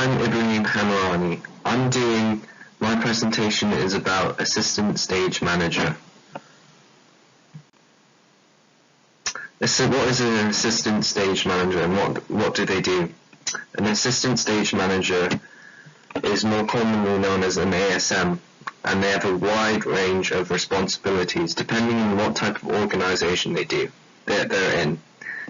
I'm Ibrahim Hamarani. My presentation is about Assistant Stage Manager. So what is an Assistant Stage Manager and what do they do? An Assistant Stage Manager is more commonly known as an ASM, and they have a wide range of responsibilities depending on what type of organization they're in.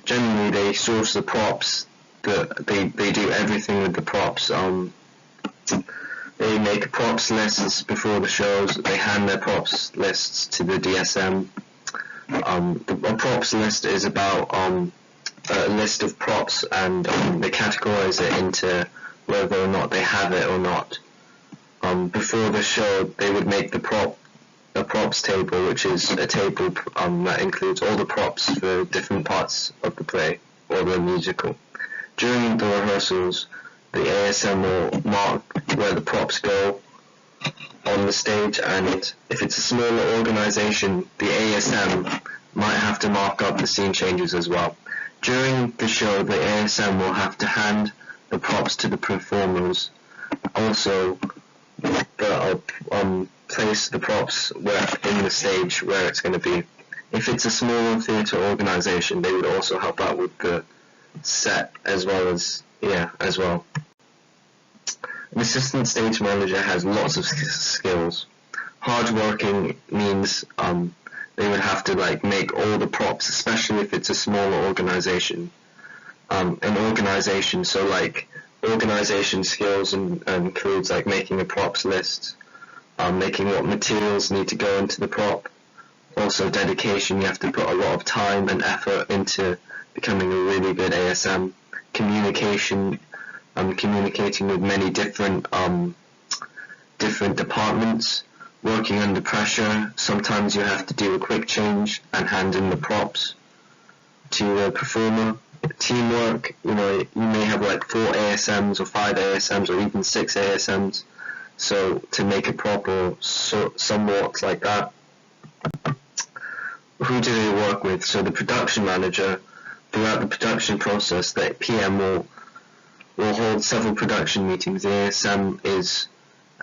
Generally, they source the props. They do everything with the props. They make props lists before the shows. They hand their props lists to the DSM. A props list is about a list of props, and they categorize it into whether or not they have it or not. Before the show, they would make a props table, which is a table that includes all the props for different parts of the play or the musical. During the rehearsals, the ASM will mark where the props go on the stage, and if it's a smaller organization, the ASM might have to mark up the scene changes as well. During the show, the ASM will have to hand the props to the performers. Also, they'll place the props in the stage where it's going to be. If it's a smaller theatre organization, they would also help out with the set as well. An assistant stage manager has lots of skills. Hardworking means they would have to make all the props, especially if it's a smaller organization. Organization skills includes making a props list, making what materials need to go into the prop. Also dedication, you have to put a lot of time and effort into becoming a really good ASM. Communication, communicating with many different departments, working under pressure. Sometimes you have to do a quick change and hand in the props to a performer. Teamwork, you may have 4 ASMs or 5 ASMs or even 6 ASMs, so to make a prop or somewhat like that. Who do they work with? So the production manager, throughout the production process, the PM will hold several production meetings. The ASM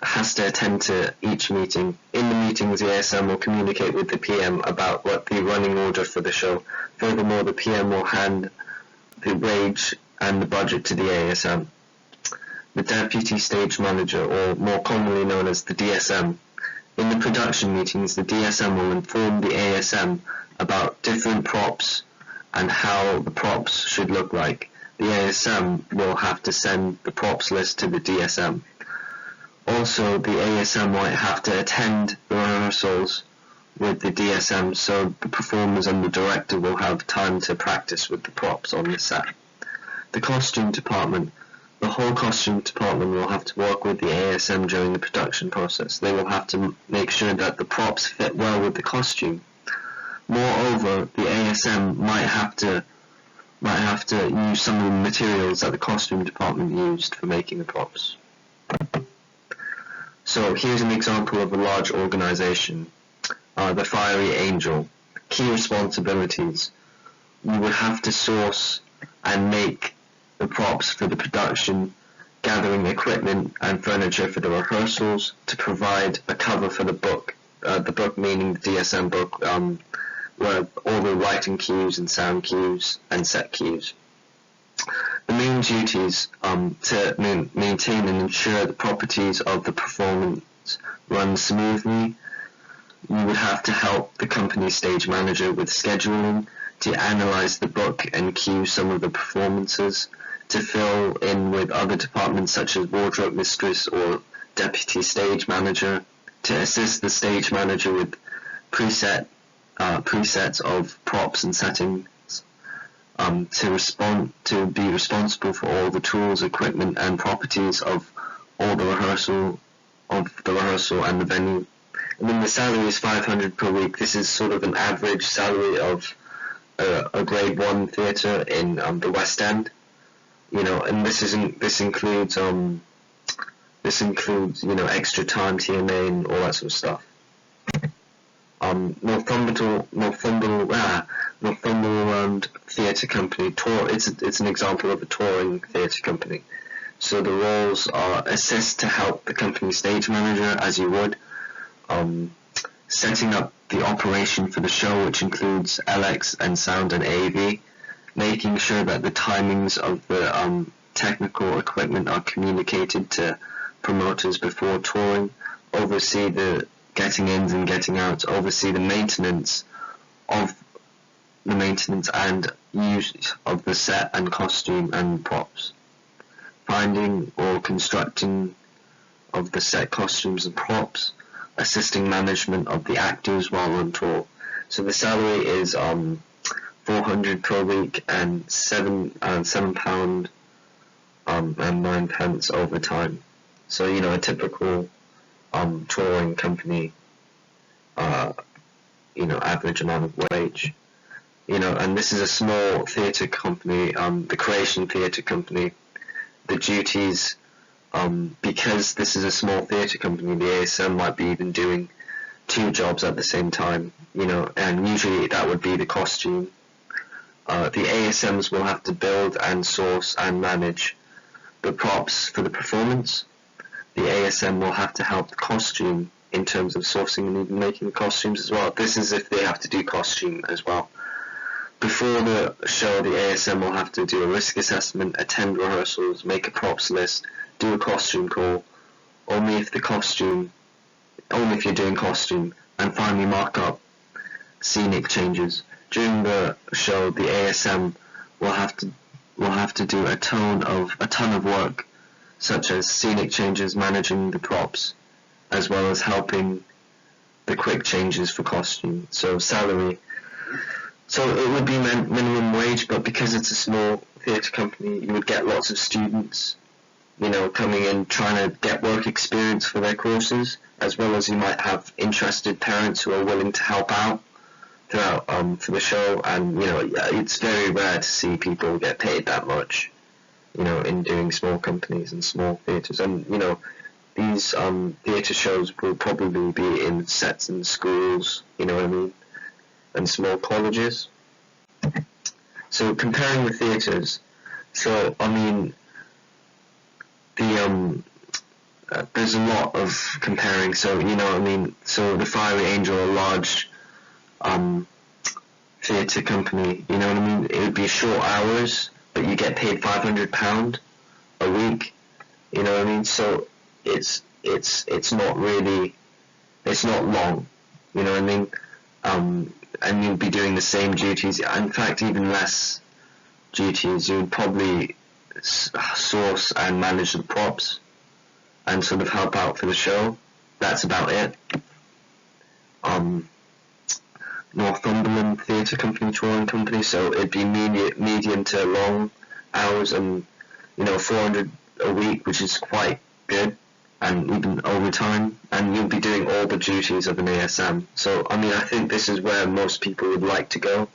has to attend to each meeting. In the meetings, the ASM will communicate with the PM about what the running order for the show. Furthermore, the PM will hand the wage and the budget to the ASM. The deputy stage manager, or more commonly known as the DSM. In the production meetings, the DSM will inform the ASM about different props and how the props should look like. The ASM will have to send the props list to the DSM. Also, the ASM might have to attend the rehearsals with the DSM, so the performers and the director will have time to practice with the props on the set. The costume department. The whole costume department will have to work with the ASM during the production process. They will have to make sure that the props fit well with the costume. Moreover, the ASM might have to use some of the materials that the costume department used for making the props. So here's an example of a large organization. The Fiery Angel. Key responsibilities. You would have to source and make the props for the production, gathering equipment and furniture for the rehearsals, to provide a cover for the book meaning the DSM book, where all the lighting cues and sound cues and set cues. The main duties to maintain and ensure the properties of the performance run smoothly. You would have to help the company stage manager with scheduling, to analyze the book and cue some of the performances, to fill in with other departments such as wardrobe mistress or deputy stage manager, to assist the stage manager with presets of props and settings, to be responsible for all the tools, equipment and properties of all the rehearsal and the venue. And then the salary is $500 per week. This is sort of an average salary of a grade 1 theatre in the West End. And this includes extra time, TMA, and all that sort of stuff. Northumberland Theatre Company. It's an example of a touring theatre company. So the roles are assist to help the company stage manager, as you would, setting up the operation for the show, which includes LX and sound and AV, making sure that the timings of the technical equipment are communicated to promoters before touring, oversee the getting ins and getting outs, oversee the maintenance and use of the set and costume and props, finding or constructing of the set costumes and props, assisting management of the actors while on tour. So the salary is £400 per week and £7 and 9 pence overtime. So a typical touring company average amount of wage. And this is a small theatre company, the Creation Theatre Company. The duties, because this is a small theatre company, the ASM might be even doing 2 jobs at the same time, and usually that would be the costume. The ASMs will have to build and source and manage the props for the performance. The ASM will have to help the costume in terms of sourcing and even making the costumes as well. This is if they have to do costume as well. Before the show, the ASM will have to do a risk assessment, attend rehearsals, make a props list, do a costume call, only if you're doing costume, and finally mark up scenic changes. During the show, the ASM will have to do a ton of work, such as scenic changes, managing the props, as well as helping the quick changes for costume. So salary. So it would be minimum wage, but because it's a small theatre company, you would get lots of students, coming in trying to get work experience for their courses, as well as you might have interested parents who are willing to help out throughout for the show. And it's very rare to see people get paid that much, in doing small companies and small theatres. And these theatre shows will probably be in sets in schools, and small colleges. So comparing the theatres, there's a lot of comparing. So so the Fiery Angel, a large theatre company, it would be short hours, but you get paid £500 a week, so it's not really, it's not long, and you'll be doing the same duties, in fact even less duties. You would probably source and manage the props and sort of help out for the show. That's about it. Northumberland Theatre Company, touring company, so it'd be medium to long hours, and 400 a week, which is quite good, and even overtime, and you'll be doing all the duties of an ASM. So I think this is where most people would like to go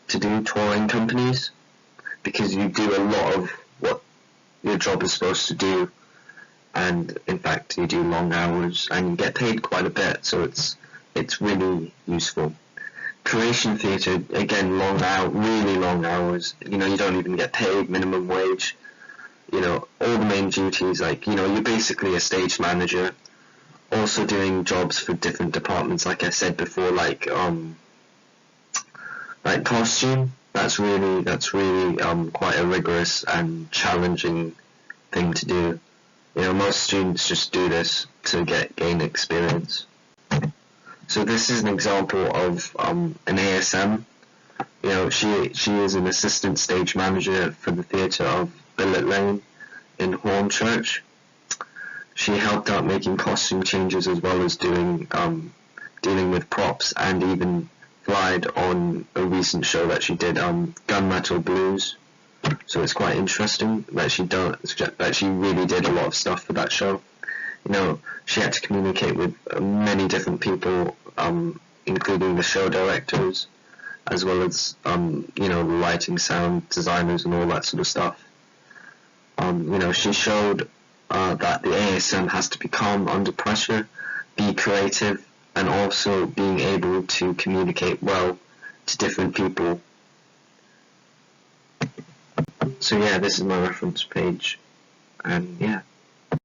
to do touring companies, because you do a lot of what your job is supposed to do, and in fact you do long hours and you get paid quite a bit, so it's really useful. Creation Theatre, again, really long hours, you don't even get paid minimum wage. All the main duties, you're basically a stage manager, also doing jobs for different departments, like I said before, like costume. That's really quite a rigorous and challenging thing to do. Most students just do this to gain experience. So this is an example of an ASM. She is an assistant stage manager for the theatre of Billet Lane in Hornchurch. She helped out making costume changes, as well as dealing with props, and even flied on a recent show that she did, Gunmetal Blues. So it's quite interesting that she really did a lot of stuff for that show. She had to communicate with many different people, including the show directors, as well as the lighting, sound designers, and all that sort of stuff. She showed that the ASM has to be calm under pressure, be creative, and also being able to communicate well to different people. So yeah, this is my reference page, and yeah.